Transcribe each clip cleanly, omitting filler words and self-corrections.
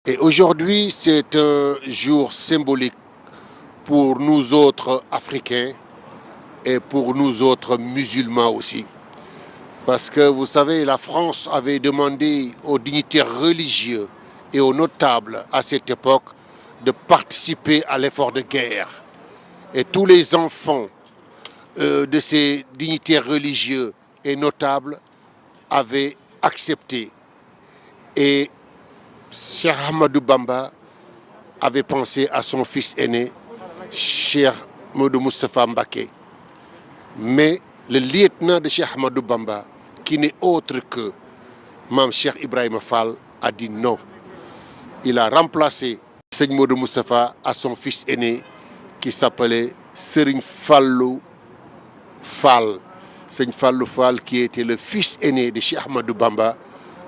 Et aujourd'hui, c'est un jour symbolique pour nous autres Africains et pour nous autres musulmans aussi. Parce que vous savez, la France avait demandé aux dignitaires religieux et aux notables à cette époque de participer à l'effort de guerre. Et tous les enfants de ces dignitaires religieux et notables avaient accepté. Et Cheikh Ahmadou Bamba avait pensé à son fils aîné, Cheikh Modou Moustapha Mbaké. Mais le lieutenant de Cheikh Ahmadou Bamba, qui n'est autre que Mam Cheikh Ibrahima Fall, a dit non. Il a remplacé Seigne Modou Moustapha à son fils aîné qui s'appelait Serigne Fallou Fall. Serigne Fallou Fall, qui était le fils aîné de Cheikh Ahmadou Bamba,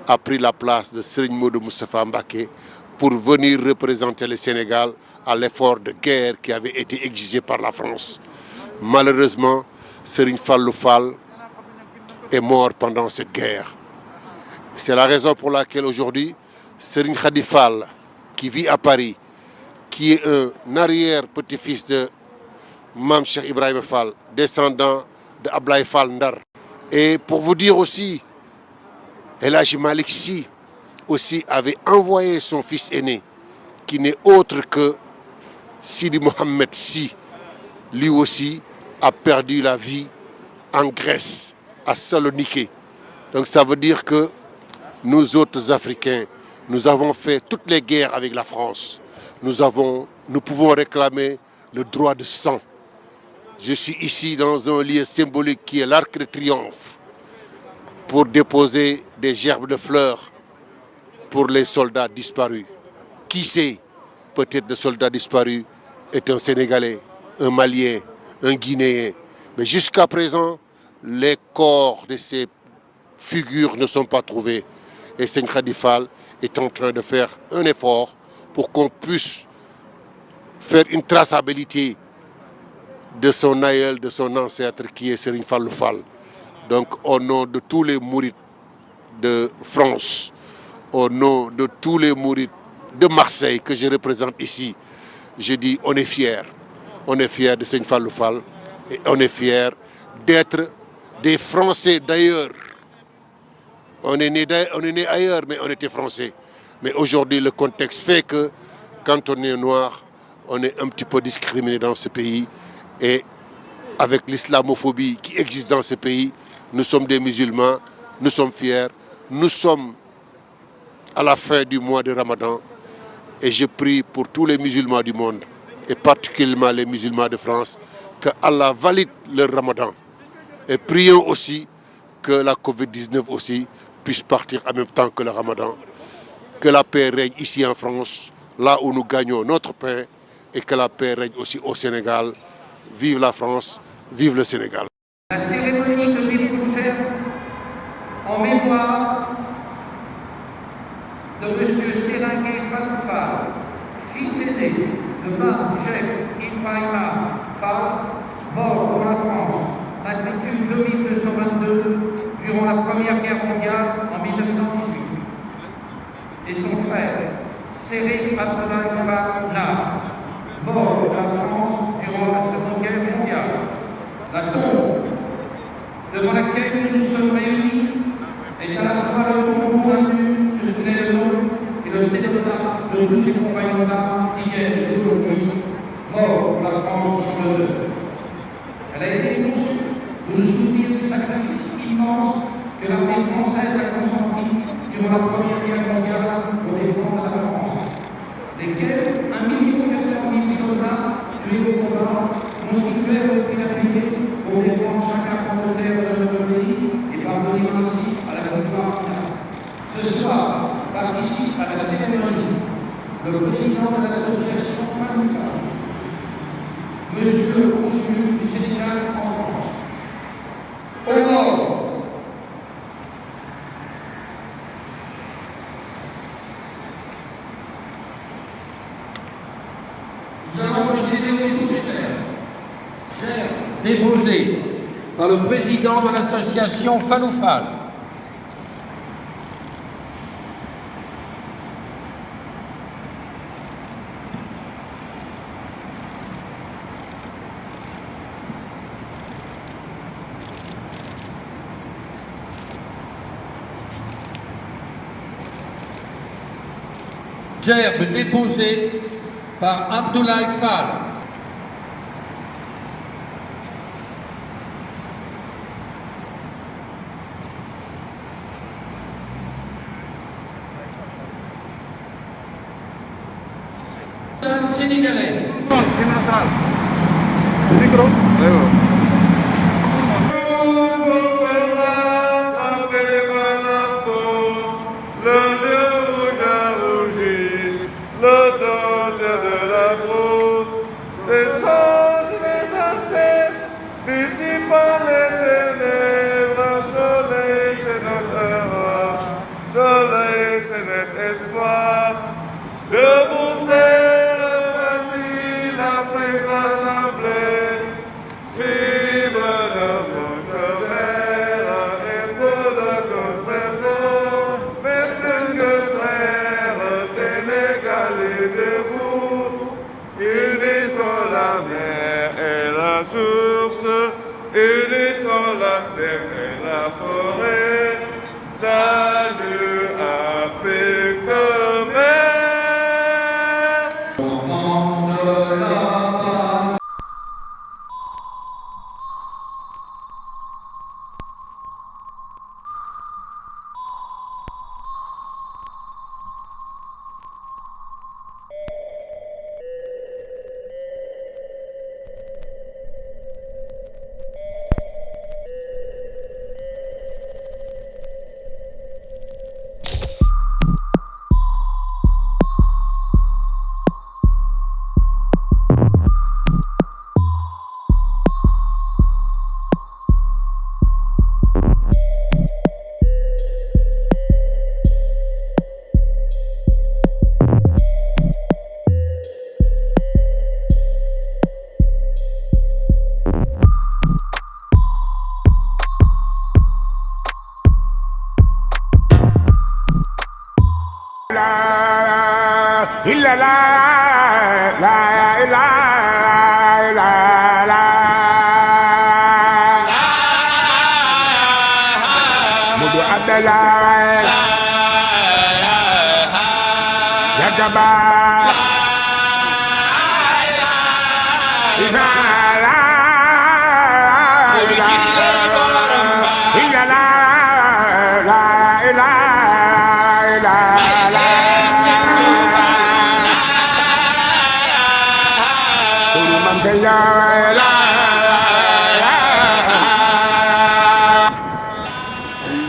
a pris la place de Serigne Modou Moustapha Mbaké pour venir représenter le Sénégal à l'effort de guerre qui avait été exigé par la France. Malheureusement, Serigne Fallou Fall est mort pendant cette guerre. C'est la raison pour laquelle aujourd'hui, Serigne Khady Fall, qui vit à Paris, qui est un arrière-petit-fils de Mam Cheikh Ibrahima Fall, descendant de Ablaye Fall Ndar. Et pour vous dire aussi, El Hadji Malick Sy aussi avait envoyé son fils aîné, qui n'est autre que Sidi Mohamed Sy. Lui aussi a perdu la vie en Grèce, à Salonique. Donc ça veut dire que nous autres Africains, nous avons fait toutes les guerres avec la France. Nous pouvons réclamer le droit de sang. Je suis ici dans un lieu symbolique qui est l'Arc de Triomphe pour déposer des gerbes de fleurs pour les soldats disparus. Qui sait, peut-être le soldat disparu est un Sénégalais, un Malien, un Guinéen. Mais jusqu'à présent, les corps de ces figures ne sont pas trouvés. Et Serigne Khady Fall est en train de faire un effort pour qu'on puisse faire une traçabilité de son aïeul, de son ancêtre qui est Serigne Fallou Fall. Donc au nom de tous les mourides de France, au nom de tous les mourides de Marseille que je représente ici, je dis on est fiers. On est fiers de Serigne Fallou Fall et on est fiers d'être des Français d'ailleurs. On est né ailleurs, mais on était Français. Mais aujourd'hui, le contexte fait que quand on est noir, on est un petit peu discriminé dans ce pays. Et avec l'islamophobie qui existe dans ce pays, nous sommes des musulmans, nous sommes fiers, nous sommes à la fin du mois de Ramadan. Et je prie pour tous les musulmans du monde, et particulièrement les musulmans de France, que Allah valide leur Ramadan. Et prions aussi que la Covid-19 aussi puisse partir en même temps que le Ramadan. Que la paix règne ici en France, là où nous gagnons notre pain, et que la paix règne aussi au Sénégal. Vive la France, vive le Sénégal. La cérémonie de débauchère en mémoire de M. Séringué Fallou Fall, fils aîné de Mam Cheikh Ibrahima Fall, mort pour la France, matricule 2222 durant la Première Guerre mondiale en 1918. Et son frère, Séré Abdoulaye Fall Nar, mort pour la France durant la Seconde Guerre mondiale. La tombe devant laquelle nous nous sommes réunis est à la fois le tombeau connu sur ce nom et le cénotaphe de tous ses compagnons d'armes d'hier et d'aujourd'hui, morts pour la France sur le deux. Elle a été conçue pour nous souvenir du sacrifice immense que l'armée française a consenti durant la Première Guerre mondiale pour défendre la France, lesquels 1 400 000 soldats tués au combat constituèrent le prix à payer pour défendre chaque pan de terre de notre pays et parvenir ainsi à la victoire finale. Ce soir, participe à la cérémonie le président de l'association Fallou Fall, Monsieur le consul du Sénégal en France. Au nord, nous allons procéder au débauchère, déposé par le président de l'association Fallou Fall. gerbe déposée par Abdoulaye Fall. Sénégalais. Soleil, c'est notre espoir. Debout, frère, voici l'Afrique rassemblée. Fibre de votre verre et peau de notre peau. Mais plus que frères, Sénégalais debout. Unissons la mer et la source. Unissons la steppe et la forêt. Salut Afrique mère.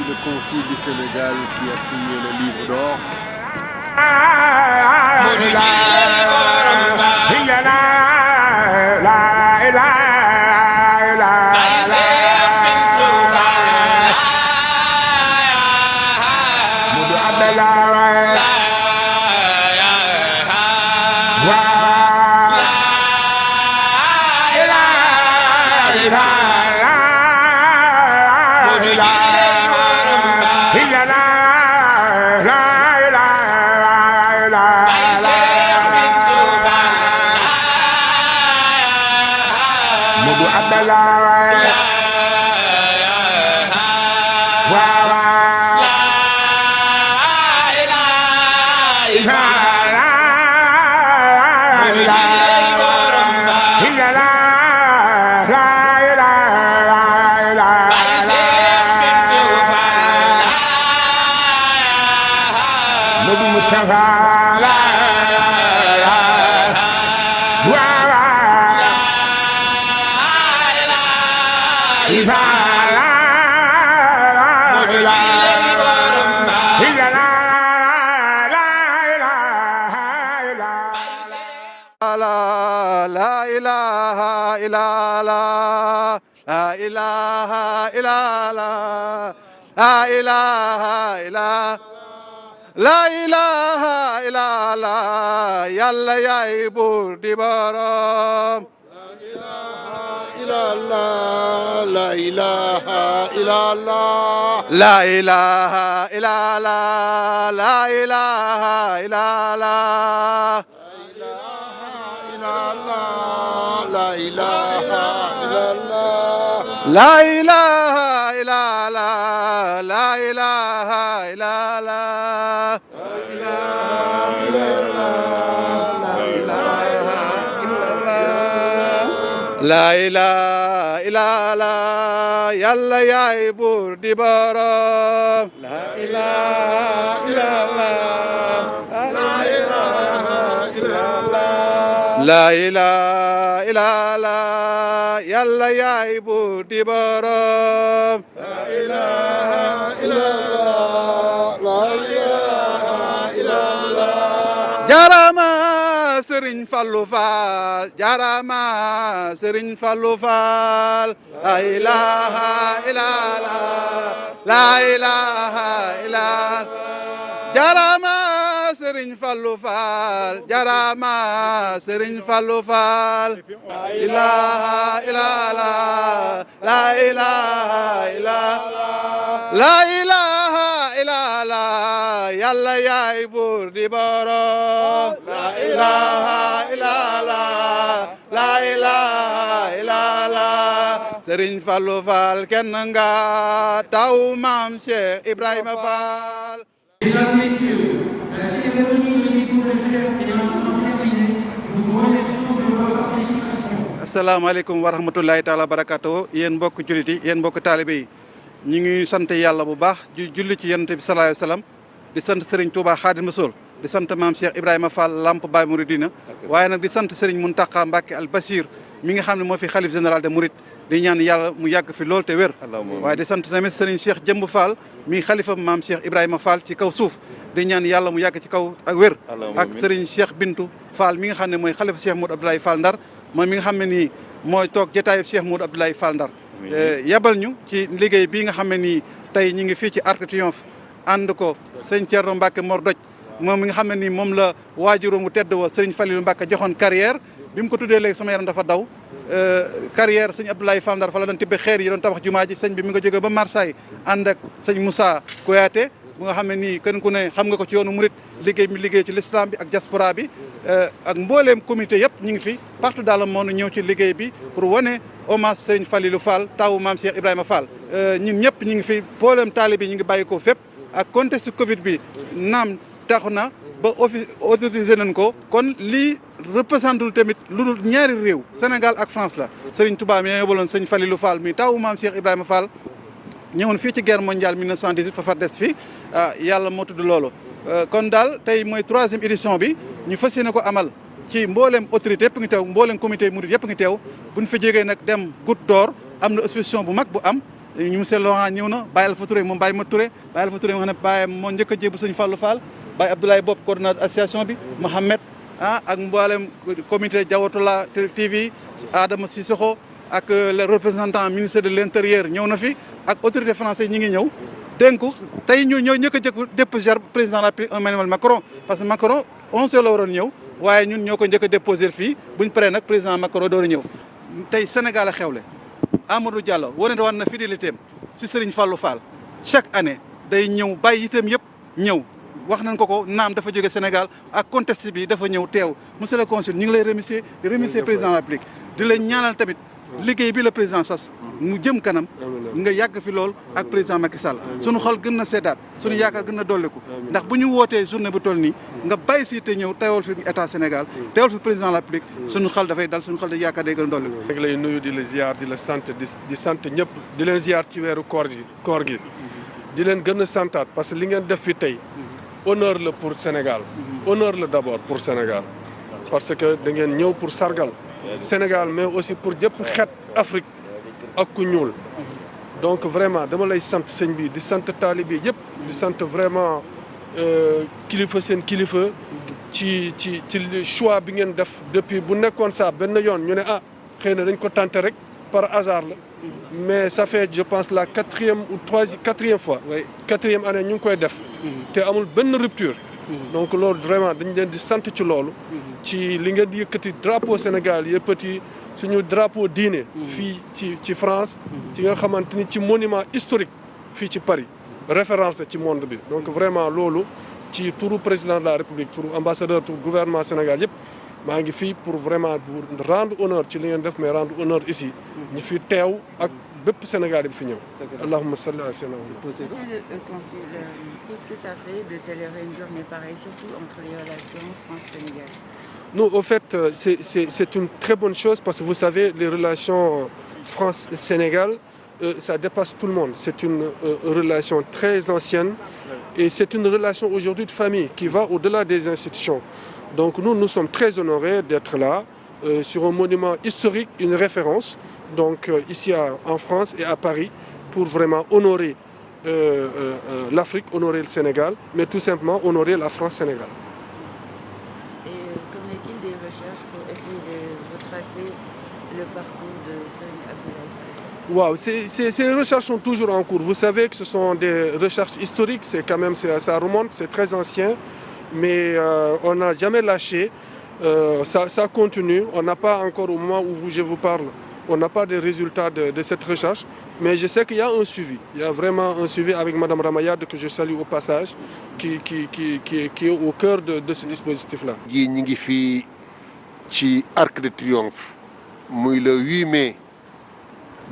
Le consul du Sénégal qui a signé le livre d'or. La ilaha illallah yàlla yaay buur di borom. La ilaha illallah. La ilaha illallah. La ilaha illallah. La ilaha illallah. La ilaha illallah. La ilaha illallah. La ilaha illallah yàlla yaay buur di borom. La ilaha illallah. La ilaha illallah. La ilaha illallah yàlla yaay buur di borom. La ilaha illallah. La ilaha illallah. Jarama Serigne Fallou Fall jarama Serigne Fallou Fall la ilaha illallah la ilaha illallah jarama Serigne Fallou Fall jarama Serigne Fallou Fall la ilaha illallah la ilaha illallah la ilaha illallah yàlla yaay buur di borom la ilaha illallah la ilaha illallah Serigne Fallou Fall kenn nga taw maam Cheikh Ibrahima Fall. Mesdames, Messieurs, la cérémonie de découverte est maintenant terminée. Nous vous remercions de votre participation. asalaamaaleykum wa rahmatulahi taala barakatuh yéen mbokk jullit yi yéen mbokk taalibe yi ñu ngi sant yàlla bu baax di julli ci yonent bi sallallahu alayhi wa sallam di sant Serigne Touba Khadim Rassoul di sant maam Cheikh Ibrahima Fall Lamp Baye Mouridina waaye nag di sant Serigne Mountakha Mbacké Al Bassir mi nga xam ne moo fi xalif général de Mouride di ñaan yàlla mu yàgg fi lool te wér waaye di sant tamit Serigne Cheikh Jëmb Fall mi xalifa maam Cheikh Ibrahima Fall ci kaw suuf di ñaan yàlla mu yàgg ci kaw ak wér ak Serigne Cheikh Bintou Fall mi nga xam ne mooy xalifa Cheikh Modou Abdoulaye Fall Ndar mooy mi nga xam ne nii mooy toog jotaayu Cheikh Modou Abdoulaye Fall Ndar yebal ñu ci liggéey bii nga xam ne nii tey ñu ngi fii ci Arc de Triomphe ànd ko sëñ Thierno Mbacke Mor Doj moom mi nga xam ne nii moom la waajuram mu tedd wa Serigne Falilou Mbacke joxoon carrière bi mu ko tuddee léegi sama yaram dafa daw carrière sëñ Abdoulaye Fall Ndar fa la doon tibbe xeer yi doon tabax jumaa ji sëñ bi mi nga jógee ba Marseille ànd ak sëñ Moussa Kouyaté bu nga xam ne nii kenn ku ne xam nga ko ci yoonu murit liggéey mi liggéey ci l'islam bi ak diaspora bi ak mbooleem comité yëpp ñu ngi fi partout dans le monde ñëw ci liggéey bi pour wane hommage Serigne Falilou Fall tawu maam Cheikh Ibrahima Fall ñun ñëpp ñu ngi fi mbooleem taalibe yi ñu ngi bàyyi ko fépp ak contexte Covid bi naam taxu na ba autorisé nañ ko kon lii représentul tamit lu dul ñaari réew Sénégal ak France la Serigne Touba mi yóbbaloon Serigne Falilou Fall mi tawu maam Cheikh Ibrahima Fall ñëwoon fii ci guerre mondiale 1918 fa far des fi yàlla moo tudd loolu kon daal tey mooy 3e édition bi ñu fas yéene ko amal ci mbooleem autorité yëpp ngi teew mbooleem comité murid yëpp ngi teew buñ fa jógee nag dem Goutte d'Or am na exposition bu mag bu am ñu monsieur Laurent ñëw na Baye Alpha Touré moom Baye Ma Touré Baye Alpha Touré moo xam ne Baye moo njëkk a jébu Sëñ Fallou Fall Baye Abdoulaye Bopp coordonnateur association bi Mohamed ak mboolem comité Diawatoula TV Adama Sissoko ak le représentant ministre de l'intérieur ñëw na fi ak autorité français ñi ngi ñëw dénk tey ñu ñëw ñëkk a jëkk déposé président de la République Emmanuel Macron parce que Macron 11 la waroon ñëw waaye ñun ñoo ko njëkk a déposé fii buñ paree nag président Macron door a ñëw tey Sénégal a xewle Amadou Diallo wane woon na fidélité am si Serigne Fallou Fall chaque année day ñëw bàyyi itam yëpp ñëw wax nañ ko naam dafa jóge Sénégal ak contexte bi dafa ñëw teew monsieur le consul ñu ngi lay remercier di remercier président de la République di la ñaanal tamit liggéey bi la président sas mu jëm kanam nga yàgg fi lool ak président Macky Sall suñu xol gën na seddaat suñu yaakaar gën na dolliku ndax bu ñu wootee journée bu toll nii nga bàyyi si te ñëw teewal fi état Sénégal teewal fi président de la République suñu xel dafay dal suñu xel da yaakaar day gën a dolliku. maa ngi lay nuyu di la ziar di la sant di sant ñëpp di leen ziar ci weeru koor gi di leen gën a santaat parce que li ngeen def fi tey honneur la pour Sénégal honneur la d'abord pour Sénégal parce que da ngeen ñëw pour sargal Sénégal mais aussi pour jëpp xeet Afrique ak ku ñuul donc vraiment dama lay sant sëñ bi di sant taalibe yëpp di sant vraiment kilifa seen kilifa ci choix bi ngeen def depuis bu nekkoon sax benn yoon ñu ne xëy na dañ ko tenté rek par hasard la mais ça fait je pense la 4e fois 4e année ñu ngi koy def te amul benn rupture donc loolu vraiment dañ leen di sant ci loolu ci li ngeen di yëkkati drapeau Sénégal yëkkati suñu drapeau diine fii ci France ci nga xamante ni ci monument historique fii ci Paris référence ci monde bi donc vraiment loolu ci turu président de la République turu ambassadeur turu gouvernement Sénégal yëpp maa ngi fii pour vraiment rendre honneur ci li ngeen def mais rendre honneur ici ñu fi teew ak bépp Sénégal bi fi ñëw. allahumma salli ala sayyidina Muhammad. Monsieur le consul, qu'est-ce que ça fait de célébrer une journée pareille, surtout entre les relations France-Sénégal? Non, au fait, c'est une très bonne chose parce que vous savez, les relations France-Sénégal, ça dépasse tout le monde. C'est une relation très ancienne et c'est une relation aujourd'hui de famille qui va au-delà des institutions. Donc nous sommes très honorés d'être là sur un monument historique, une référence, donc ici en France et à Paris, pour vraiment honorer l'Afrique, honorer le Sénégal, mais tout simplement honorer la France-Sénégal. Qu'en est-il des recherches pour essayer de retracer le parcours de Serigne Abdoulaye Fall? Ces recherches sont toujours en cours. Vous savez que ce sont des recherches historiques, ça remonte, c'est très ancien, mais on n'a jamais lâché. Ça continue. On n'a pas encore, au moment où je vous parle, on n'a pas de résultats de cette recherche, mais je sais qu'il y a un suivi. Il y a vraiment un suivi avec Mme Ramayad, que je salue au passage, qui est au cœur de ce dispositif-là. Nous sommes ici ci Arc de Triomphe le 8 mai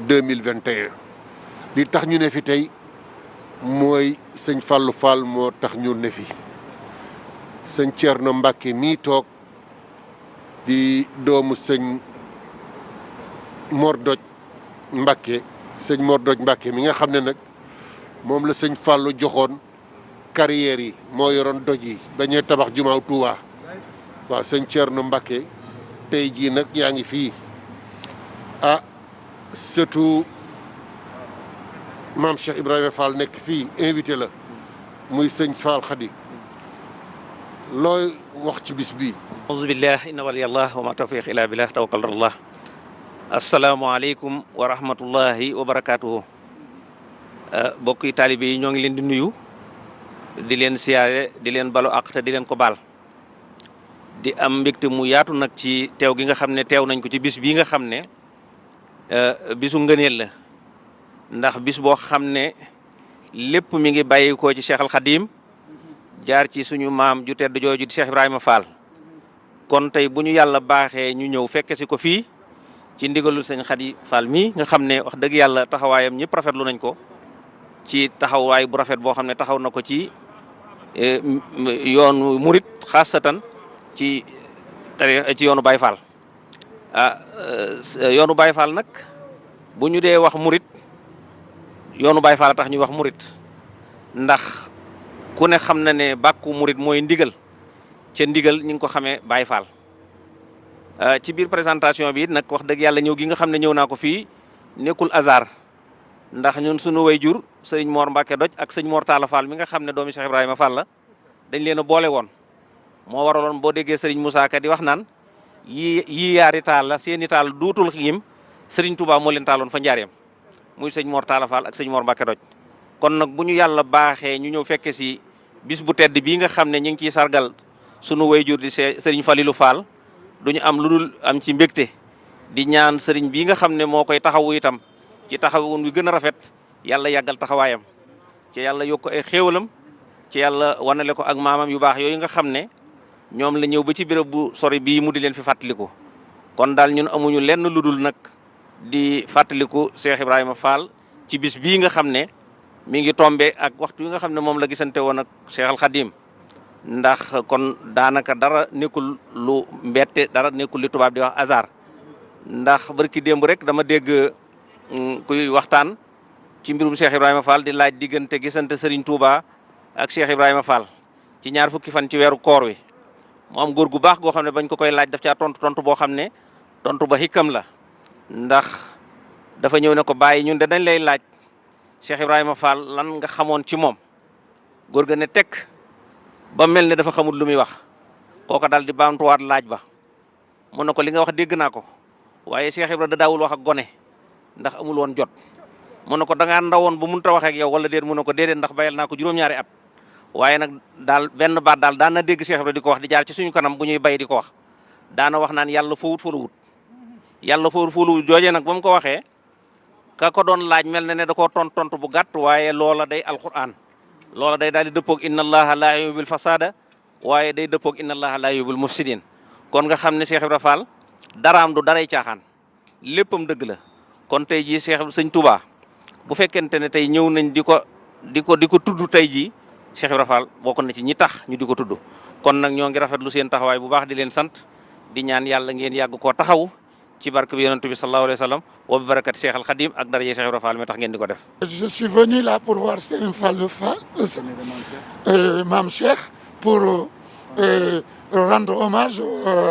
2021 li tax ñu ne fi tey mooy sëñ Fallou Fall moo tax ñu ne fi sëñ Thierno Mbacké mii toog di doomu sëñ Mor Doj Mbacké sëñ Mor Doj Mbacké mi nga xam ne nag moom la sëñ Fallou joxoon carrière yi moo yoroon doj yi bañee tabax jumaaw Touba waaw sëñ Thierno Mbacké tey jii nag yaa ngi fii surtout maam Cheikh Ibrahima Fall nekk fii invité la muy sëñ Fall Khady looy wax ci bis bi. auzu billah inna waliyallah wa ma tawfiq illa billah tawakkal Allah. asalaamaaleykum wa rahmatullahi wa barakaatuhu. mbokk yi taalibe yi ñoo ngi leen di nuyu di leen siyaare di leen balu àq te di leen ko baal di am mbégte mu yaatu nag ci teew gi nga xam ne teew nañ ko ci bis bii nga xam ne bisu ngëneel la ndax bis boo xam ne lépp mi ngi bàyyi ko ci Cheikh Al Khadim jaar ci suñu maam ju tedd jooju di Cheikh Ibrahima Fall. kon tey bu ñu yàlla baaxee ñu ñëw fekke si ko fii ci ndigalul sëñ Khady Fall mii nga xam ne wax dëgg yàlla taxawaayam ñëpp rafetlu nañ ko ci taxawaay bu rafet boo xam ne taxaw na ko ci yoonu murit xaasatan ci yoonu Baye Fall. yoonu Baye Fall nag bu ñu dee wax murit yoonu Baye Fall tax ñuy wax murit ndax ku ne xam na ne bàkku murit mooy ndigal ca ndigal ñi ngi ko xamee Baye Fall. ci biir présentation bi nag wax dëgg yàlla ñëw gi nga xam ne ñëw naa ko fii nekkul hasard ndax ñun sunu wayjur sëñ Mor Mbacké Doj ak sëñ Mor Talla Fall mi nga xam ne doomi Cheikh Ibrahima Fall la dañ leen a boole woon moo waraloon boo déggee sëriñ Moussa Ka di wax naan yii yaari taal la seeni taal duutul yim sëriñ Touba moo leen taaloon fa njaareem muy sëñ Mor Talla Fall ak sëñ Mor Mbacké Doj. kon nag bu ñu yàlla baaxee ñu ñëw fekke si bis bu tedd bii nga xam ne ñu ngi ciy sargal sunu wayjur di sëriñ Falilou Fall duñu am lu dul am ci mbégte di ñaan sëriñ bii nga xam ne moo koy taxawu itam ci taxawun wi gën a rafet yàlla yàggal taxawaayam ci yàlla yokk ay xéewalam ci yàlla wanale ko ak maamam yu baax yooyu nga xam ne ñoom la ñëw ba ci béréb bu sori bii mu di leen fi fàttaliku. kon daal ñun amuñu lenn lu dul nag di fàttaliku Cheikh Ibrahima Fall ci bis bii nga xam ne mi ngi tombe ak waxtu yi nga xam ne moom la gisante woon ak Cheikh Al Khadim ndax kon daanaka dara nekkul lu mbette dara nekkul li tubaab di wax hasard ndax barki démb rek dama dégg kuy waxtaan ci mbirum Cheikh Ibrahima Fall di laaj diggante gisante Serigne Touba ak Cheikh Ibrahima Fall ci ñaar fukki fan ci weeru koor wi mu am góor gu baax goo xam ne bañ ko koy laaj daf caa tontu boo xam ne tontu ba xikam la ndax dafa ñëw ne ko bàyyi ñun de dañ lay laaj Cheikh Ibrahima Fall lan nga xamoon ci moom góor ga ne tekk ba mel ne dafa xamul lu muy wax kooka daal di baamtuwaat laaj ba mu ne ko li nga wax dégg naa ko waaye Cheikh Ibrahima da daawul wax ak gone ndax amul woon jot mu ne ko da ngaa ndawoon ba mënut a waxee ak yow wala déet mu ne ko déedéet ndax bayal naa ko juróom-ñaari at waaye nag daal benn baat daal daan na dégg Cheikh Ibrahima di ko wax di jaar ci suñu kanam bu ñuy bay di ko wax daana wax naan yàlla fowut foluwut yàlla fowut foluwut joojee nag ba mu ko waxee ka ko doon laaj mel na ne da koo tontu bu gàtt waaye loola day alquran loola day daal di dëppoog inna allaha laa yuhibbul fasada waaye day dëppoog inna allaha laa yuhibbul mufsidin kon nga xam ne Cheikh Ibrahima Fall daraam du daray caaxaan léppam dëgg la kon tey jii Cheikh Sëñ Touba bu fekkente ne tey ñëw nañ di ko tudd tey jii Cheikh Ibra Fall bokk na ci ñi tax ñu di ko tudd kon nag ñoo ngi rafetlu seen taxawaay bu baax di leen sant di ñaan yàlla ngeen yàgg koo taxawu ci barke bi yonent bi sallallahu alayhi wa sallam wa bi barakati Cheikh al Khadim ak daraje Cheikh Ibra Fall mi tax ngeen di ko def. Je suis venu là pour voir Serigne Fallou Fall, Mame Cheikh, pour rendre hommage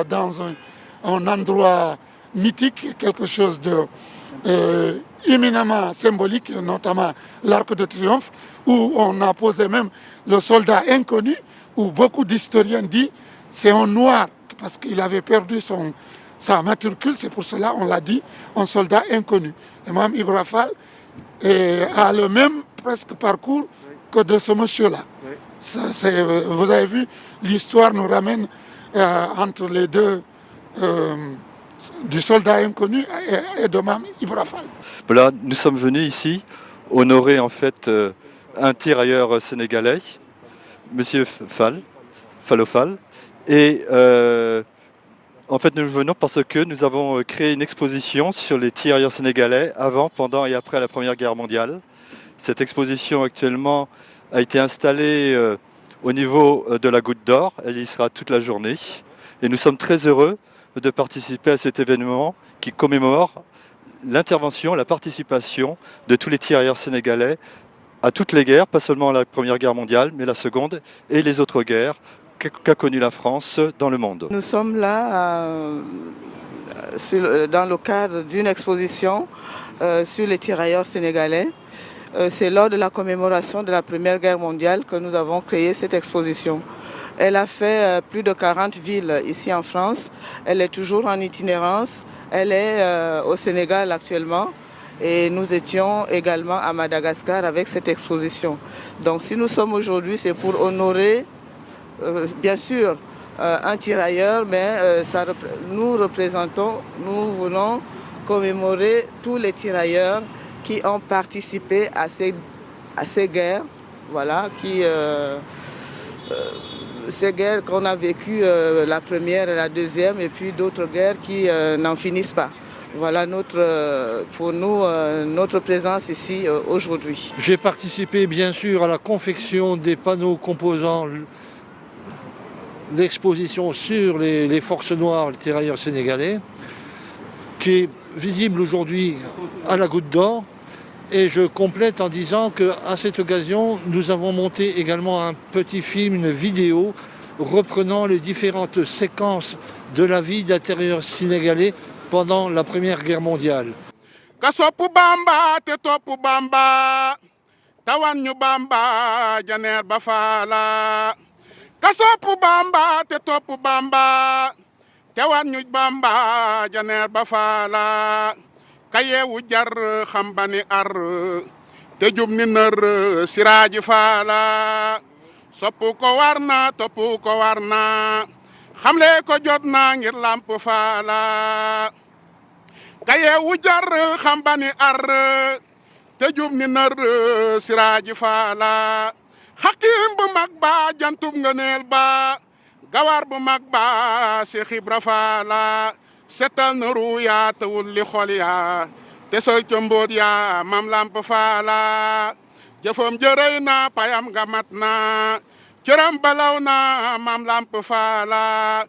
dans un endroit mythique, quelque chose de éminemment symbolique, notamment l'Arc de Triomphe, où on a posé même le soldat inconnu, où beaucoup d'historiens disent c'est un noir, parce qu'il avait perdu sa matricule, c'est pour cela on l'a dit, un soldat inconnu. Et Mame Ibra Fall a le même presque parcours que de ce monsieur-là. Vous avez vu, l'histoire nous ramène entre les deux, du soldat inconnu et de Mame Ibra Fall. Voilà, nous sommes venus ici honorer en fait un tirailleur sénégalais, Monsieur Fall. Et en fait, nous venons parce que nous avons créé une exposition sur les tirailleurs sénégalais avant, pendant et après la Première Guerre mondiale. Cette exposition actuellement a été installée au niveau de la Goutte d'Or. Elle y sera toute la journée. Et nous sommes très heureux de participer à cet événement qui commémore l'intervention, la participation de tous les tirailleurs sénégalais à toutes les guerres, pas seulement la Première Guerre mondiale, mais la Seconde et les autres guerres qu'a connu la France dans le monde. Nous sommes là dans le cadre d'une exposition sur les tirailleurs sénégalais. C'est lors de la commémoration de la Première Guerre mondiale que nous avons créé cette exposition. Elle a fait plus de 40 villes ici en France. Elle est toujours en itinérance. Elle est au Sénégal actuellement. Et nous étions également à Madagascar avec cette exposition. Donc si nous sommes aujourd'hui, c'est pour honorer bien sûr un tirailleur, mais nous voulons commémorer tous les tirailleurs qui ont participé à ces guerres, voilà, ces guerres qu'on a vécues, la première et la deuxième, et puis d'autres guerres qui n'en finissent pas. Voilà pour nous notre présence ici aujourd'hui. J'ai participé bien sûr à la confection des panneaux composant l'exposition sur les forces noires, les tirailleurs sénégalais, qui est visible aujourd'hui à la Goutte d'Or. Et je complète en disant qu'à cette occasion, nous avons monté également un petit film, une vidéo, reprenant les différentes séquences de la vie d'un tirailleur sénégalais pendant la Première Guerre mondiale. Kasopu Bamba te topu Bamba tawan ñu Bamba janeer ba faala Kasopu Bamba te topu Bamba tawan ñu Bamba janeer ba faala kayewu jar xam bani ar te jub ni nër siraaji faala soppu ko war na toppu ko war na xamle ko jot na ngir lamp faala kayewu jar xam bani ar te jub ni nër siraaji faala hakim bu mag ba jantub ngëneel ba gawar bu mag ba Seex Ibra Faala setal na ruya te wulli xol ya te sol ca mbóot ya mam lamp faala jëfam jërëy na payam nga mat na cëram balaw na mam lamp faala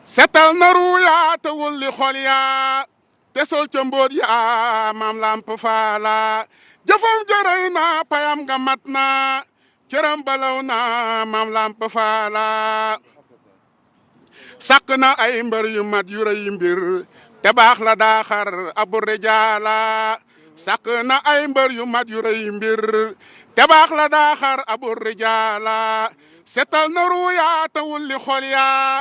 setal na ruya te wulli xol ya te sol ca mbóot ya mam lamp faala jëfam jërëy na payam nga mat na cëram balaw na mam lamp faala sàkk na ay mbër yu mat yu rëy mbir te baax la daaxar abu rijaala sàkk na ay mbër yu mat yu rëy mbir te baax la daaxar abu rijaala setal na ruya te wulli xol ya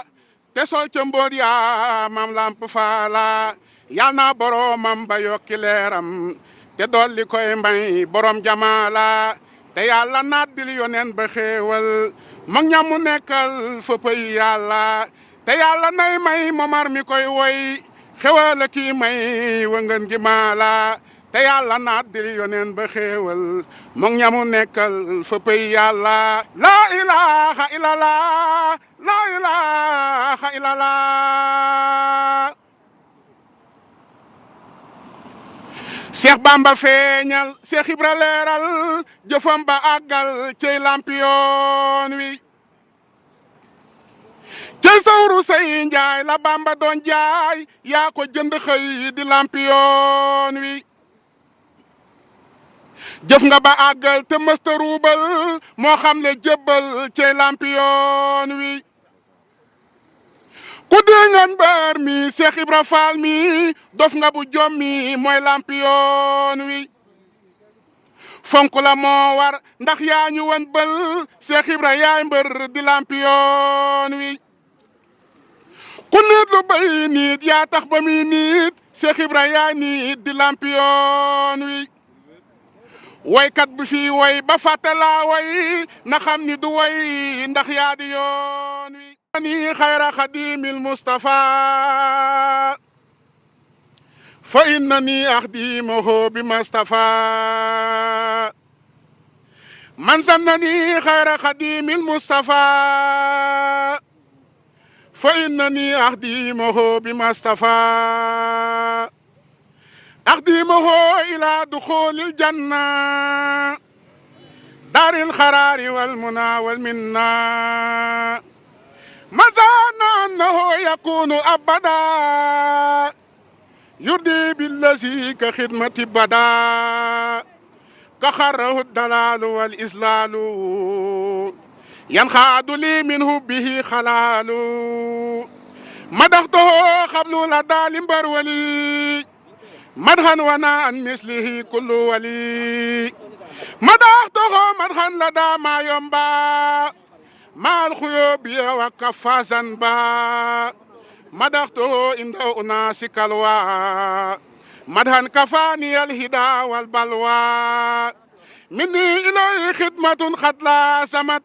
te sol ca mbóot ya mam lamp faala yal na boromam ba yokki leeram te dolli koy mbay borom jamaala te yàlla naddil yonen ba xéewal mag ñamu nekkal fa pay yàlla te yàlla nay may momar mi koy woy xewal kii may wëngën gi maala te yàlla naddil yonen ba xéewal mag ñamu nekkal fa pay yàlla la ilaha illallah la ilaha illallah Cheikh Bamba feeñal Cheikh Ibra leeral jëfam ba àggal cey lampiyoon wi cey sawru say njaay la Bamba doon jaay yaa ko jënd xëy di lampiyoon wi jëf nga ba àggal te mësta ruubal moo xam ne jébbal cey lampiyoon wi ku déngan bar mi Cheikh Ibra Fall mi dof nga bu jommi mooy lampiyoon wi fonk la moo war ndax yaa ñu wan bël Cheikh Ibra yaay mbër di lampiyoon wi ku nit lu bay nit yaa tax ba muy nit Cheikh Ibra yaay nit di lampiyoon wi woykat bi fii woy ba fàtte laa woy na xam ni du woy ndax yaa di yoon wi ani xayra xadimil Mustafa fa innani axdimahu bi Mustafa man sannani xayra xadimil Mustafa fa innani axdimahu bi Mustafa axdimahu ila duxulil janna daaril xaraari wal muna wal minna man zanna annahu yakunu abada yurdi billazi ka xidmati bada ka xarrahu dalalu wal islalu yanxaadu li minhu bihi xalaalu madaxtahu xablu la daali mbar wali madxan wana an mislihi kullu wali madaxtahu madxan la daa maa yomba maal xuyoobi wa kafaasan ba madaxtahu inda unaasi kalwa madxan kafaani alhida wal balwa minni ilayhi xidmatun xad la samat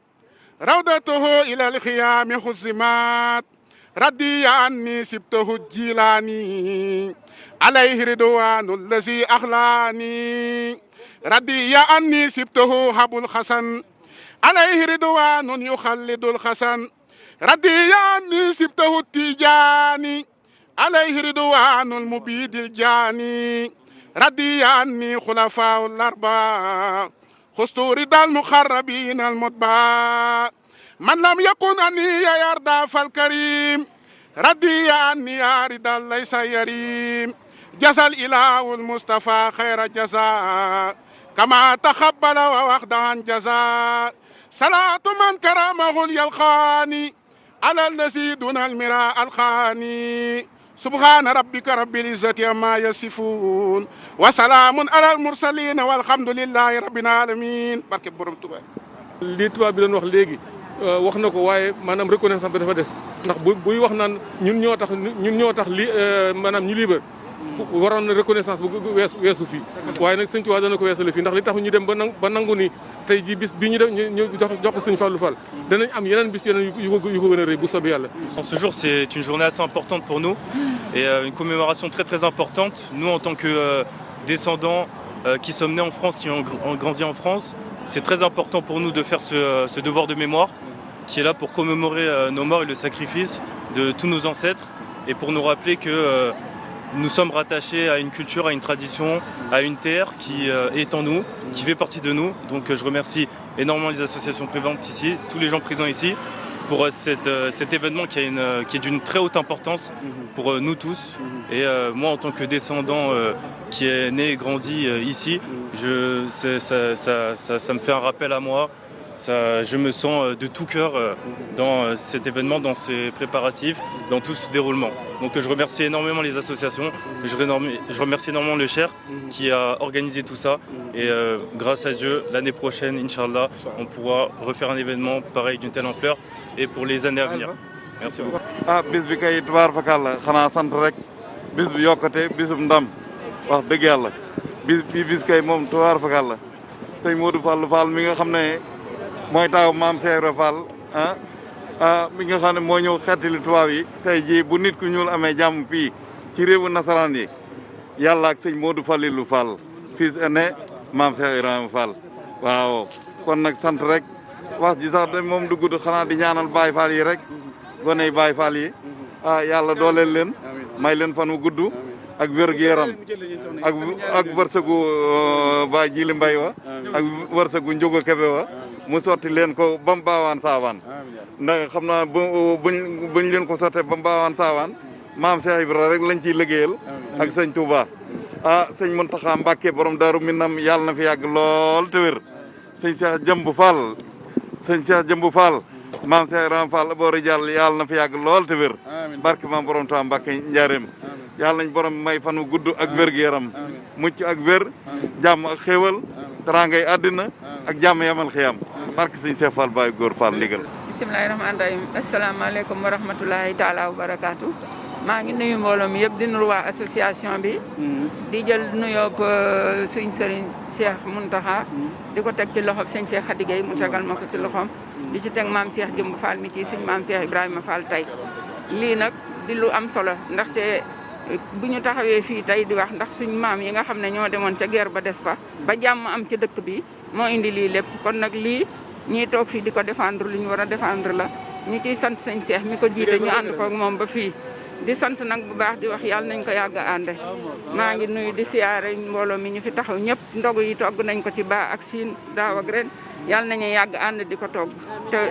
rawdatuhu ila alxiyaami xusimat radiya anni sibtahu jilaani alayhi ridwanu allazi axlaani radiya anni sibtahu habul xasan alayhi ridwanun yuxallidul xasan radiya anni sibtahu tijaani alayhi ridwanul mubidil jaani radiya anni xulafaul arba xustu ridal muxarrabin almutba man lam yakun anni yarda fal karim radiya anni yaridal laysa yarim jasal ilahul mustafa xayra jasa kama taxabbala wa waxdan jasa salaatu man karamahul yalxaani alal nasi dunal mira alxaani subhaana rabbika rabbil izzati amma yasifun wa salaamun alal mursalin walhamdulillahi rabbil alamin barke borom Tuubaa. lii tubaab bi doon wax léegi wax na ko waaye maanaam reconnaissance bi dafa des ndax buy wax naan ñun ñoo tax li maanaam ñu libre waroon na reconnaissance bu weesu fii waaye nag sëñ Tuubaa dana ko weesale fii ndax li tax ñu dem ba nangu ni tey jii bis bii ñu def ñu jox ko sëñ Fallou Fall danañ am yeneen bis yeneen yu ko gën a rëy bu soobee yàlla. Ce jour, c'est une journée assez importante pour nous et une commémoration très très importante. Nous, en tant que descendants qui sommes nés en France, qui ont grandi en France, c'est très important pour nous de faire ce devoir de mémoire qui est là pour commémorer nos morts et le sacrifice de tous nos ancêtres et pour nous rappeler que nous sommes rattachés à une culture, à une tradition, à une terre qui est en nous, qui fait partie de nous. Donc je remercie énormément les associations présentes ici, tous les gens présents ici, pour cet événement qui est d'une très haute importance pour nous tous. Et moi, en tant que descendant qui est né et grandi ici, ça me fait un rappel à moi. Je me sens de tout cœur dans cet événement, dans ces préparatifs, dans tout ce déroulement. Donc je remercie énormément les associations, je remercie énormément le Cher qui a organisé tout ça. Et grâce à Dieu, l'année prochaine, Inch'Allah, on pourra refaire un événement pareil d'une telle ampleur et pour les années à venir. Merci beaucoup. bis bi kay tubaar fakal la xanaa sant rek bis bi yokkate bisum ndam wax dëgg yàlla bis kay moom tubaar fakal la sëñ Modou Fall mi nga xam ne mooy taaw maam Cheikh Ibra Fall mi nga xam ne moo ñëw xettali tubaab yi tey jii bu nit ku ñuul amee jàmm fii ci réewu nasaraan yi yàlla ak sëñ Modou Fallilou Fall fii ne maam Cheikh Ibrahima Fall waaw kon nag sant rek wax ji sax moom du gudd xanaa di ñaanal Baye Fall yi rek goney Baye Fall yi yàlla dooleel leen may leen fan wu gudd ak wér-gu-yaram ak wërsëgu Baay Jili Mbay wa ak wërsëgu Njuga Kebe wa mu sotti leen ko ba mu baawaan saawaan ndax xam naa buñ leen ko sottee ba mu baawaan saawaan maam Cheikh Ibra rek lañ ciy liggéeyal ak sëñ Touba sëñ Mountakha Mbacké borom Daaru Minam yàlla na fi yàgg lool te wér sëñ Cheikh Jëmb Fall maam Cheikh Ibrahima Fall boori jàll yàlla na fi yàgg lool te wér barke maam borom Touba Mbacké njaareem yàlla nañ borom may fan wu gudd ak wér gu yaram mucc ak wér jàmm ak xéewal teraangay àddina ak jàmm yamal xiyam barke sëñ Cheikh Fall Baye Góor Fall ndigal. bisimilahi rahmaani rahim asalaamaaleykum wa rahmatulahi taala wa barakaatu. maa ngi nuyu mbooloo mi yëpp di nuyu waa association bi. di jël nuyoo suñ sëriñ Cheikh Mountakha. di ko teg ci loxoom sëñ Cheikh Khady Gueye mu tegal ma ko ci loxoom. di ci teg maam Cheikh Jëmb Fall mi ci suñ maam Cheikh Ibrahima Fall tey. lii nag di lu am solo ndaxte bu ñu taxawee fii tey di wax ndax suñ maam yi nga xam ne ñoo demoon ca guerre ba des fa. ba jàmm am ci dëkk bi moo indi lii lépp kon nag lii ñiy toog fii di ko défendre lu ñu war a défendre la ñu ciy sant sëñ Cheikh mi ko jiite ñu ànd ko moom ba fii. di sant nag bu baax di wax yàlla nañ ko yàgg a ànde maa ngi nuyu di siyaare mbooloo mi ñu fi taxaw ñëpp ndogu yi togg nañ ko ci baa ak siin daaw ak ren yàlla nañu yàgg ànd di ko togg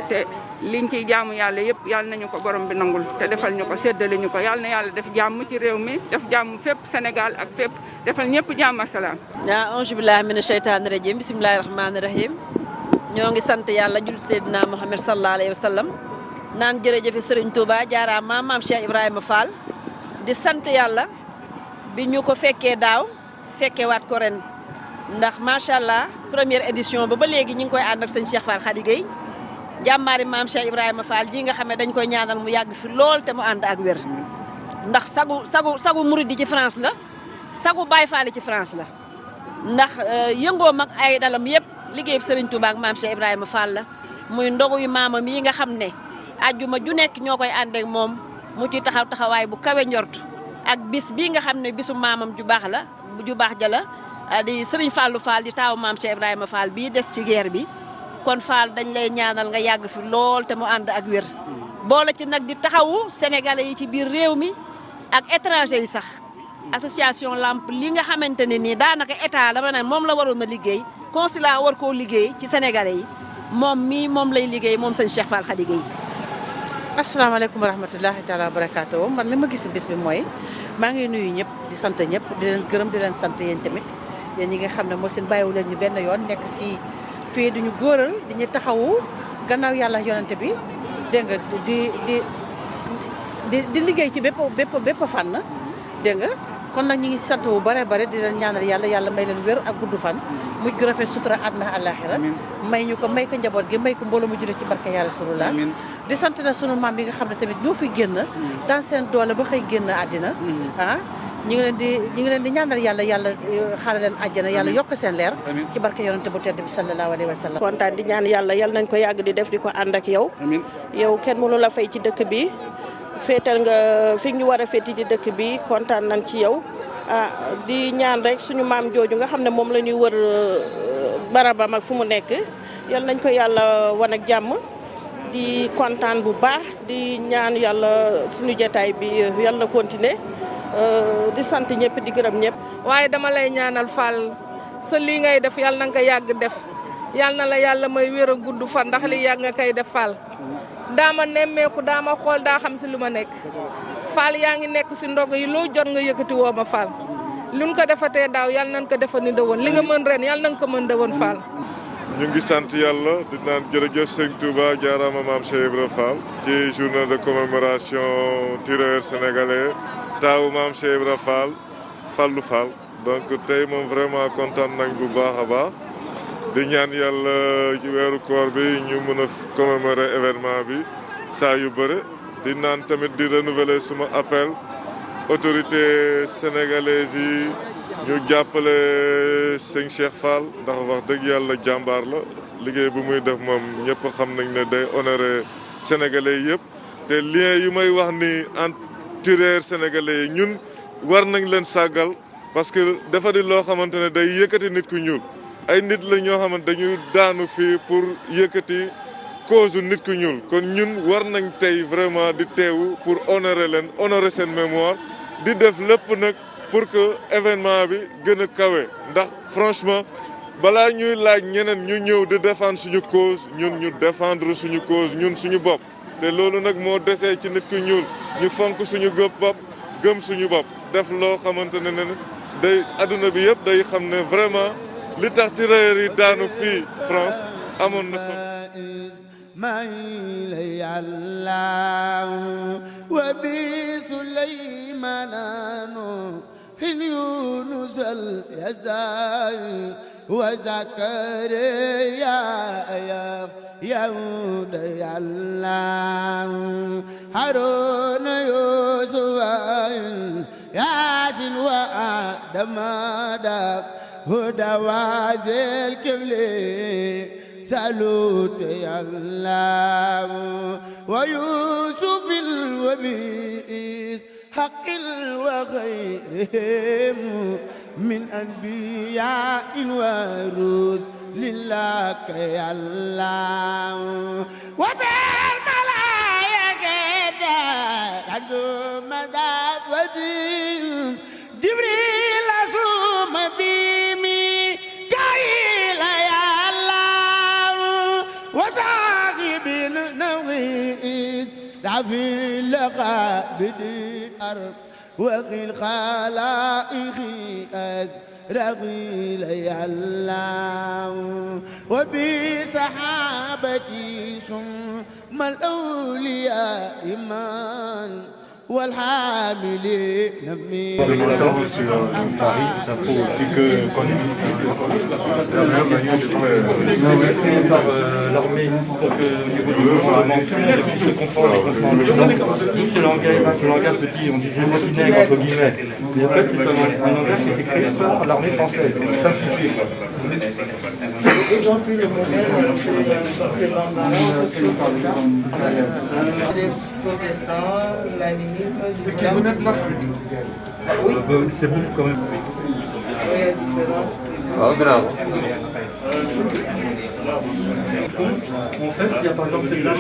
te liñ ciy jaamu yàlla yëpp yàlla nañu ko borom bi nangul te defal ñu ko séddale ñu ko yàlla na yàlla def jàmm ci réew mi def jàmm fépp Sénégal ak fépp defal ñëpp jàmm ak salaam. auzu billaahi mina sheytaani rajiim bismillaahi rahmaani rahiim ñoo ngi sant yàlla jul Seydina Muhammad sallallahu alayhi wa sallam naan jërëjëf Serigne Touba jaaraama maam Cheikh Ibrahima Fall di sant yàlla bi ñu ko fekkee daaw fekkee waat ko ren ndax macha allah première édition ba léegi ñu ngi koy ànd ak sëñ Cheikh Fall Khady Gueye jàmbaari maam Cheikh Ibrahima Fall ji nga xam ne dañ koy ñaanal mu yàgg fi lool te mu ànd ak wér. ndax sagu murid yi ci France la sagu Baye Fall ci France la ndax yëngoom ak ay dalam yëpp liggéey Serigne Touba ak maam Cheikh Ibrahima Fall la muy ndogu yu maamam yi nga xam ne. ajjuma ju nekk ñoo koy ànd ak moom mu ci taxawaay bu kawe njort ak bis bii nga xam ne bisu maamam ju baax ja la di Serigne Fallou Fall di taawu maam Cheikh Ibrahima Fall bii des ci guerre bi kon Fall dañ lay ñaanal nga yàgg fi lool te mu ànd ak wér. boole ci nag di taxawu sénégalais yi ci biir réew mi ak étranger yi sax association Lamp li nga xamante ne nii daanaka état dama naan moom la waroon a liggéey consulat war koo liggéey ci sénégalais yi moom lay liggéey moom sëñ Cheikh Fall Khady Gueye. asalaamaaleykum wa rahmatullahi taala wa barakaatu man li ma gis bis bi mooy maa ngi nuyu ñëpp di sant ñëpp di leen gërëm di leen sant yéen tamit yéen ñi nga xam ne moo seen bàyyiwu leen ñu benn yoon nekk si fii duñu góoral di ñu taxawu gannaaw yàlla yonante bi dégg nga di liggéey ci bépp fànn dégg nga kon nag ñu ngi sant bu bare bare di leen ñaanal yàlla may leen wér ak gudd fan mujj gu rafet sutura àdduna àllaaxira may ko njaboot gi may ko mbooloo mu julli ci barke yaa Rasulullah di sant na sunu maam yi nga xam ne tamit ñoo fi génn daan seen doole ba xëy génn àddina ñu ngi leen di ñaanal yàlla xaare leen àjjana yàlla yokk seen leer ci barke yonante bu tedd bi sallallahu alayhi wa sallam kontaan di ñaan yàlla nañ ko yàgg di def di ko ànd ak yow kenn mënu la fay ci dëkk bi féetal nga fi ñu war a féeti ci dëkk bi kontaan nañ ci yow di ñaan rek suñu maam jooju nga xam ne moom la ñuy wër barabam ak fu mu nekk yal nañ ko yàlla wan ak jàmm di kontaan bu baax di ñaan yàlla suñu jotaay bi yal na continuer di sant ñëpp di gërëm ñëpp. waaye dama lay ñaanal Fall sa lii ngay def yal na nga yàgg def yal na la yàlla may wér a gudd fan ndax li yàgg nga koy def Fall. daama nemmeeku daama xool daa xam si lu ma nekk Fall yaa ngi nekk si ndog yi loo jot nga yëkkati woo ma Fall luñ ko defatee daaw yal nañ ko defa ni dëwoon li nga mën ren yal nañ ko mën dëwoon Fall. ñu ngi sant yàlla di naan jërëjëf sëñ Touba jaaraama maam Cheikh Ibra Fall ci journée de commémoration tirailleurs sénégalais taawu maam Cheikh Ibra Fall Fallou Fall donc tey moom vraiment kontaan nañ bu baax a baax di ñaan yàlla ci weeru koor bi ñu mën a commémorer événement bi saa yu bëre di naan tamit di renouveler suma appel autorité sénégalaise yi ñu jàppale sëñ Cheikh Fall ndax wax dëgg yàlla jàmbaar la liggéey bu muy def moom ñëpp xam nañ ne day honorer sénégalais yëpp te lien yu may wax ni entre tirailleurs sénégalais yi ñun war nañ leen sàggal parce que dafa di loo xamante ne day yëkkati nit ku ñuul ay nit la ñoo xamante dañuy daanu fii pour yëkkati cause nit ku ñuul kon ñun war nañ tey vraiment di teewu pour honorer leen honorer seen mémoire di def lépp nag pour que événement bi gën a kawe ndax franchement balaa ñuy laaj ñeneen ñu ñëw di défendre suñu cause ñun ñu défendre suñu cause ñun suñu bopp te loolu nag moo desee ci nit ku ñuul ñu fonk suñu bopp gëm suñu bopp def loo xamante ne day adduna bi yëpp day xam ne vraiment li tax tirailleurs yi daanu fii France amoon na solo يونس اليزاي وزكريا يهود الله هارون يوسف ياسين وآدم هدى وازل كبلي سالوت الله ويوسف الوبيس حق وغيرهم من أنبياء ورسل لله يا الله وبالملائكة عندهم مدافع جبريل أسوم بميكائيل يا الله وصاحب النويد رافي اللقاء أرض وغي الخلائق أزرقي لي الله وبصحابتي ثم الأولياء إيمان والحاملين من sur Paris, ça prouve aussi que qu'on est par l'armée pour que au niveau du gouvernement tout le monde puisse se comprendre et comprendre. Nous c'est le langage petit, on disait vinaigre entre guillemets. Mais en fait c'est un langage qui a été créé par l'armée française, c'est simplifié. Aujourd'hui le modèle c'est les protestants, l'animisme, l'islam. Vous n'êtes pas oui. C'est beaucoup quand même. Oui, différent. Ah, grave. En fait, il y a par exemple celui-là,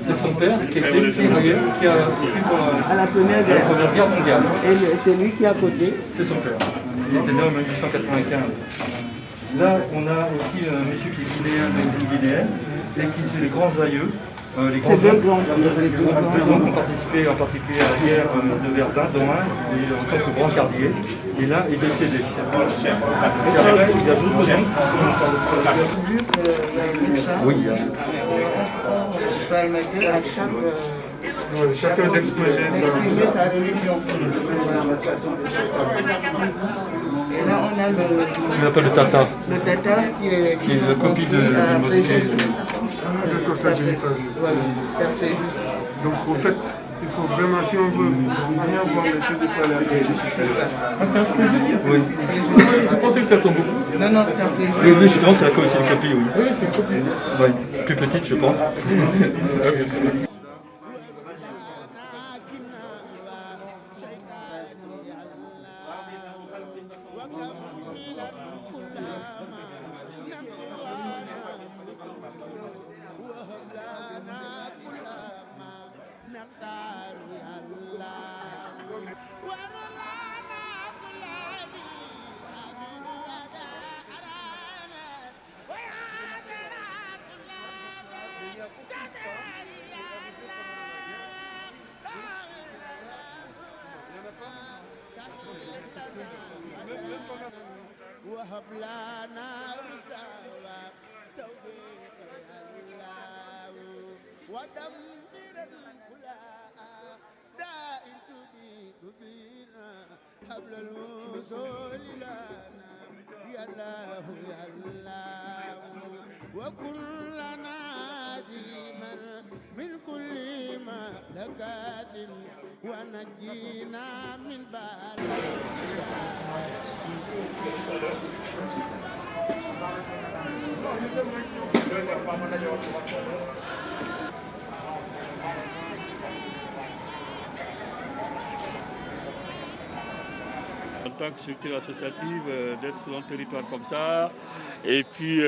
c'est son père qui était tirailleur, qui a été à la Première Guerre mondiale. Et c'est lui qui est à côté. C'est son père. Il était né en 1895. Là, on a aussi un monsieur qui est guinéen, une guinéenne, et qui sont les grands aïeux. Les grands hommes ont participé en particulier à la guerre de Verdun, demain, en tant que grand gardier. Et là, il est décédé. Et après, il y a d'autres hommes qui sont oui. On permettait à chacun d'exprimer sa religion. Et là, on a ce qu'on appelle le tata. Le tata qui est la copie de mosquée. D'accord, ça j'ai pas vu. Voilà, ça fait juste. Donc, au fait, il faut vraiment, si on veut bien voir les choses, il faut aller à Fréjus. Ah, c'est un Fréjus? Oui. Je pensais que ça tombe beaucoup. Non, non, c'est un Fréjus. Oui, justement, c'est une copie, oui. Oui, c'est une copie. Oui, plus petite, je pense. Ah, bien sûr. وهب لنا رشدا وتوفيق الله ودمرا كل داء تبيد بنا حبل الوصول لنا يا الله يا الله وكن لنا عزيما من كل مهلكات ونجينا من En tant que structure associative, d'être sur un territoire comme ça, et puis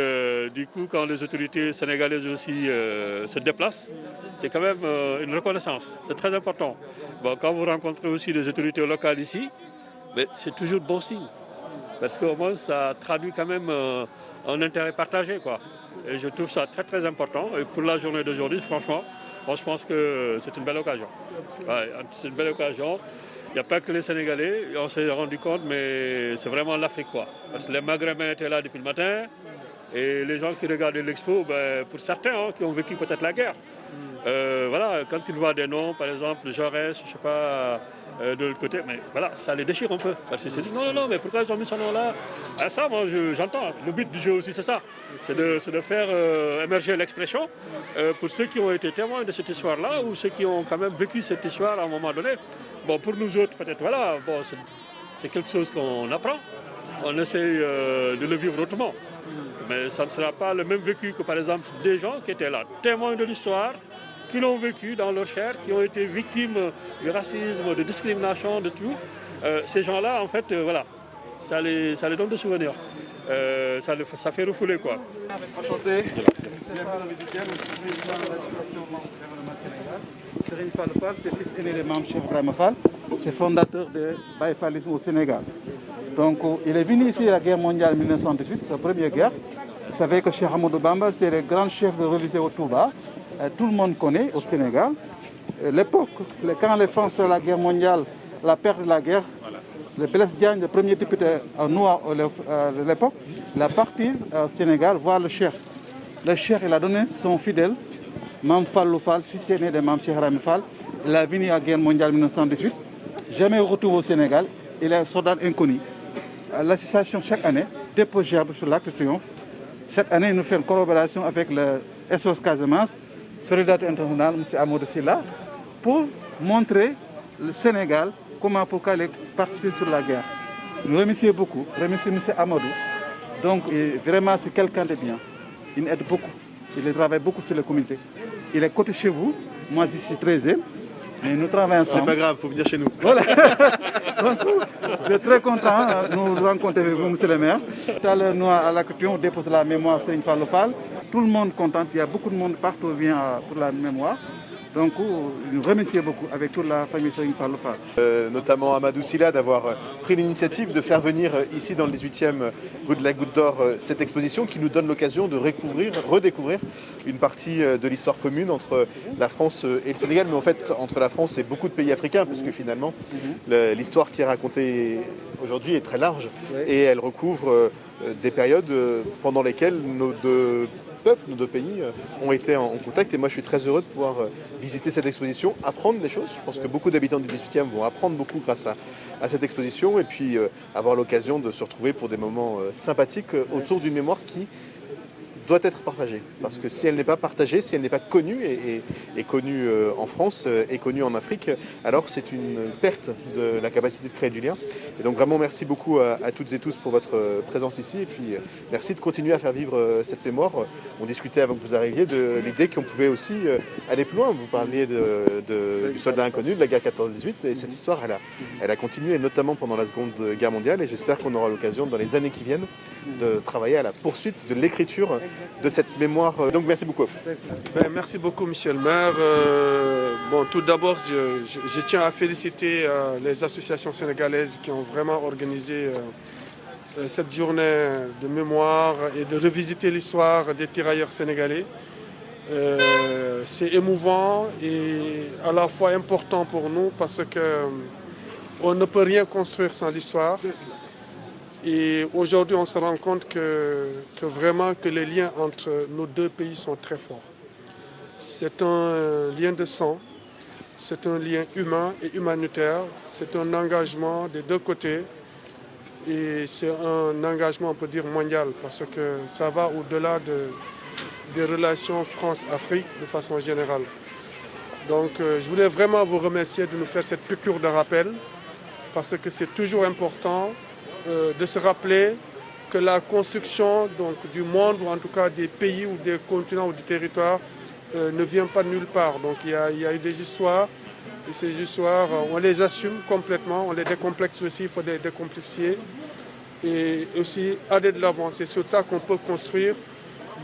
du coup quand les autorités sénégalaises aussi se déplacent, c'est quand même une reconnaissance, c'est très important. Bon, quand vous rencontrez aussi les autorités locales ici, mais c'est toujours bon signe. Parce qu'au moins, ça traduit quand même un intérêt partagé, quoi. Et je trouve ça très, très important. Et pour la journée d'aujourd'hui, franchement, moi, je pense que c'est une belle occasion. Ouais, c'est une belle occasion. Il n'y a pas que les Sénégalais, on s'est rendu compte, mais c'est vraiment l'Afrique, quoi. Parce que les Maghrébins étaient là depuis le matin. Et les gens qui regardaient l'expo, pour certains qui ont vécu peut-être la guerre, voilà, quand ils voient des noms, par exemple, Jaurès, je ne sais pas, de l'autre côté, mais voilà, ça les déchire un peu. Parce qu'ils se disent non, mais pourquoi ils ont mis ce nom-là? Ah, ça, moi, j'entends. Le but du jeu aussi, c'est ça. C'est de faire émerger l'expression pour ceux qui ont été témoins de cette histoire-là ou ceux qui ont quand même vécu cette histoire à un moment donné. Bon, pour nous autres, peut-être, voilà, bon, c'est quelque chose qu'on apprend. On essaye de le vivre autrement. Mais ça ne sera pas le même vécu que, par exemple, des gens qui étaient là, témoins de l'histoire, qui l'ont vécu dans leur chair, qui ont été victimes du racisme, de discrimination, de tout. Ces gens-là, en fait, voilà, ça les donne des souvenirs. Ça fait refouler, quoi. Enchanté. Serigne Fall Fall, c'est fils aîné de Mame Cheikh Ibrahima Fall, c'est fondateur de Baye Fallisme au Sénégal. Donc il est venu ici à la guerre mondiale 1918, la première guerre. Vous savez que Cheikh Ahmadou Bamba, c'est le grand chef de religieux au Touba. Tout le monde connaît au Sénégal. L'époque, quand les Français à la guerre mondiale, la perte de la guerre, le Blaise Diagne, le premier député noir de l'époque, il a parti au Sénégal voir le Cheikh. Le Cheikh, il a donné son fidèle, Mame Fallou Fall, fils aîné de Mame Cheikh Ibrahima Fall. Il est venu à la guerre mondiale 1918. Jamais retour au Sénégal. Il est soldat inconnu. L'association, chaque année, dépose gerbe sur l'Arc de Triomphe. Chaque année, nous faisons une collaboration avec le SOS Casamance, Solidarité Internationale, M. Amadou Silla, pour montrer le Sénégal pourquoi il participe sur la guerre. Nous remercions beaucoup, remercions M. Amadou. Donc, vraiment, c'est quelqu'un de bien. Il aide beaucoup. Il travaille beaucoup sur la communauté. Il est côté chez vous. Moi, je suis 13e. Et nous travaillons ensemble. C'est pas grave, il faut venir chez nous. Voilà. Donc, je suis très content de nous rencontrer avec vous, monsieur le maire. Tout à l'heure, nous, à la culture, on dépose la mémoire Serigne Fall Fall. Tout le monde est content. Il y a beaucoup de monde partout qui vient pour la mémoire. Donc, nous remercions beaucoup avec toute la famille Serigne Fall Fall. Notamment Amadou Silla d'avoir pris l'initiative de faire venir ici dans le 18e rue de la Goutte d'Or cette exposition qui nous donne l'occasion de redécouvrir une partie de l'histoire commune entre la France et le Sénégal, mais en fait entre la France et beaucoup de pays africains, parce que finalement l'histoire qui est racontée aujourd'hui est très large et elle recouvre des périodes pendant lesquelles nos deux pays ont été en contact, et moi je suis très heureux de pouvoir visiter cette exposition, apprendre des choses. Je pense que beaucoup d'habitants du 18e vont apprendre beaucoup grâce à cette exposition, et puis avoir l'occasion de se retrouver pour des moments sympathiques autour d'une mémoire qui doit être partagée. Parce que si elle n'est pas partagée, si elle n'est pas connue, et connue en France et connue en Afrique, alors c'est une perte de la capacité de créer du lien. Et donc vraiment merci beaucoup à toutes et tous pour votre présence ici, et puis merci de continuer à faire vivre cette mémoire. On discutait avant que vous arriviez de l'idée qu'on pouvait aussi aller plus loin. Vous parliez du soldat inconnu, de la guerre 14-18, et cette histoire elle a continué, notamment pendant la Seconde Guerre mondiale, et j'espère qu'on aura l'occasion dans les années qui viennent de travailler à la poursuite de l'écriture de cette mémoire. Donc merci beaucoup. Merci beaucoup, monsieur le maire. Tout d'abord, je tiens à féliciter les associations sénégalaises qui ont vraiment organisé cette journée de mémoire et de revisiter l'histoire des tirailleurs sénégalais. C'est émouvant et à la fois important pour nous parce qu'on ne peut rien construire sans l'histoire. Et aujourd'hui, on se rend compte que vraiment que les liens entre nos deux pays sont très forts. C'est un lien de sang, c'est un lien humain et humanitaire, c'est un engagement des deux côtés et c'est un engagement, on peut dire, mondial parce que ça va au-delà des relations France-Afrique de façon générale. Donc je voulais vraiment vous remercier de nous faire cette piqûre de rappel parce que c'est toujours important de se rappeler que la construction du monde, ou en tout cas des pays ou des continents ou des territoires, ne vient pas de nulle part. Donc il y a eu des histoires, et ces histoires, on les assume complètement, on les décomplexe aussi, il faut les décomplexifier et aussi aller de l'avant. C'est sur ça qu'on peut construire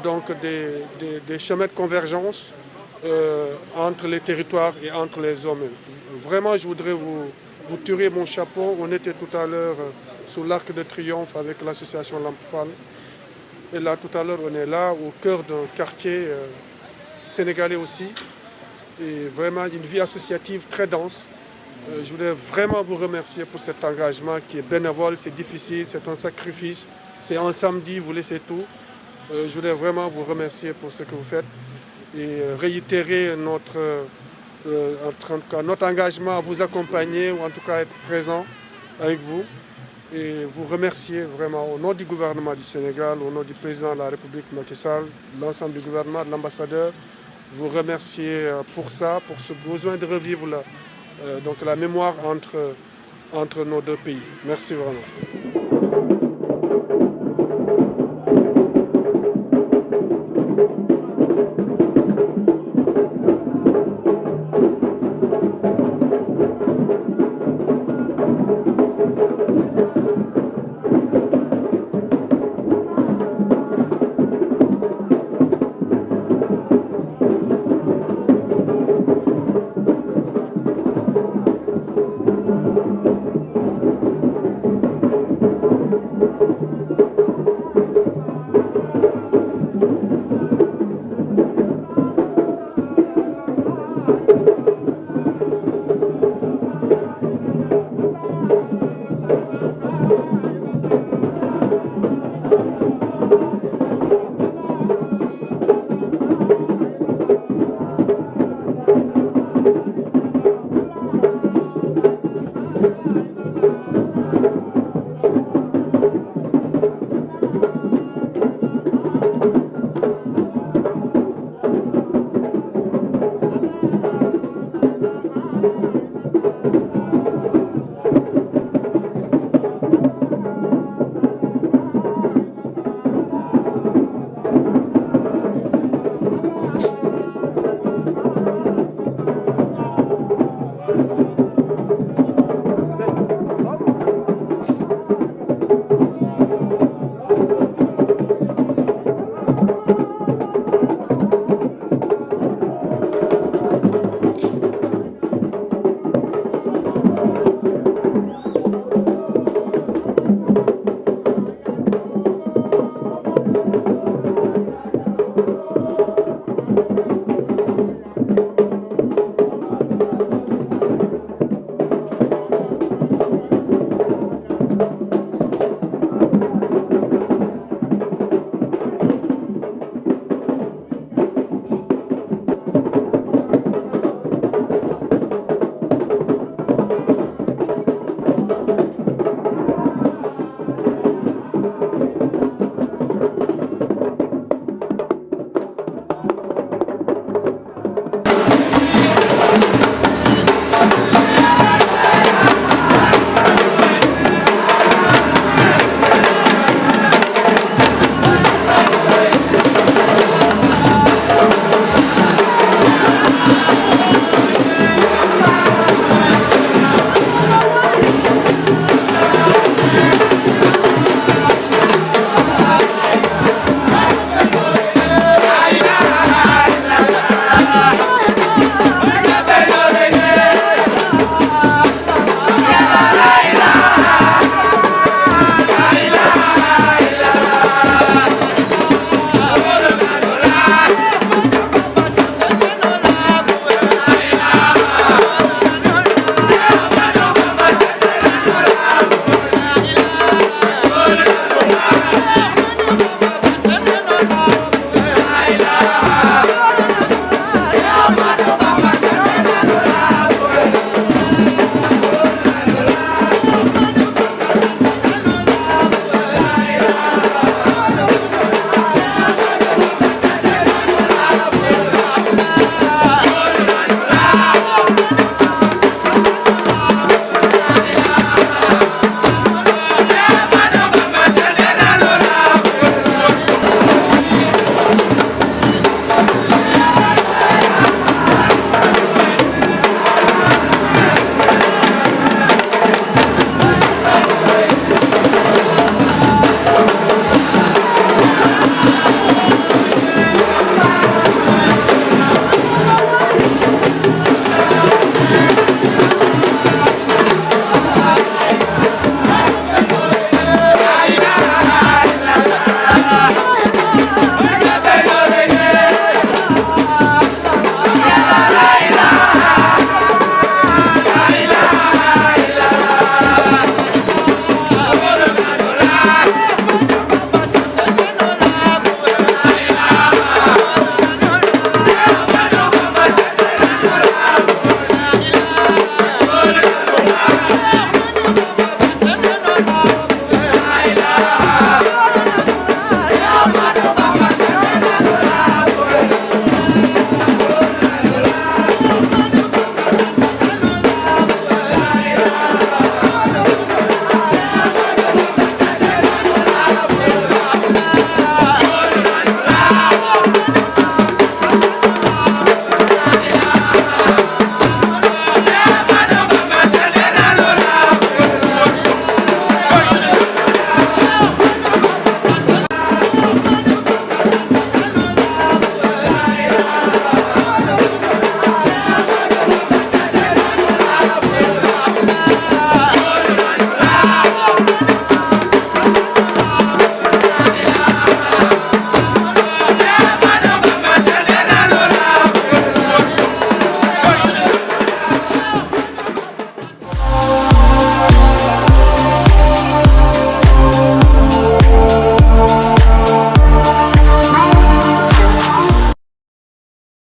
donc, des chemins de convergence entre les territoires et entre les hommes. Vraiment, je voudrais vous vous tirez mon chapeau. On était tout à l'heure sous l'Arc de Triomphe avec l'association Lamp Fall. Et là, tout à l'heure, on est là au cœur d'un quartier sénégalais aussi. Et vraiment une vie associative très dense. Je voudrais vraiment vous remercier pour cet engagement qui est bénévole, c'est difficile, c'est un sacrifice. C'est un samedi, vous laissez tout. Je voudrais vraiment vous remercier pour ce que vous faites et réitérer notre engagement à vous accompagner ou en tout cas être présent avec vous. Et vous remercier vraiment au nom du gouvernement du Sénégal, au nom du président de la République Macky Sall, l'ensemble du gouvernement, de l'ambassadeur. Vous remercier pour ça, pour ce besoin de revivre donc la mémoire entre nos deux pays. Merci vraiment.